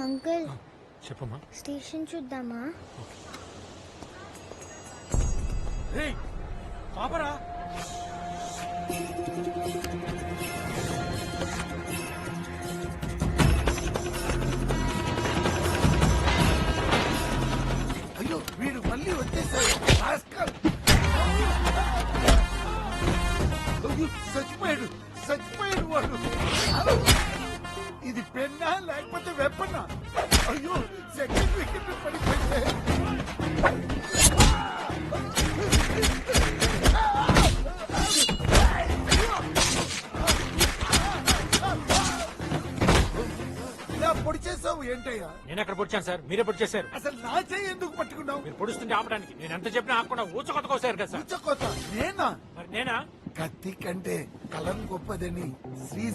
Uncle చెప్పమ్మా. Station చూద్దామా? పాపరా అయ్యో వీడు మళ్ళీ వచ్చేసాడు. చచ్చిపోయాడు చచ్చిపోయాడు వాడు. ఇది పెన్నా లేకపోతే వెప్పన్నా? అయ్యో సెకండ్ వికెట్ పడిపోయింది. ఇలా పొడి చేసావు ఏంటయ్యా? నేను ఎక్కడ పొడిచాను సార్, మీరే పొడి చేశారు. అసలు నా చేయి ఎందుకు పట్టుకున్నావు? మీరు పొడుస్తుంటే ఆపడానికి నేను ఎంత చెప్పినా ఆపకుండా ఊచకొత్త కోసారు కదా సార్. ఉచ్చకోత నేనా? మరి నేనా? కత్తి కంటే కలం గొప్పదని శ్రీ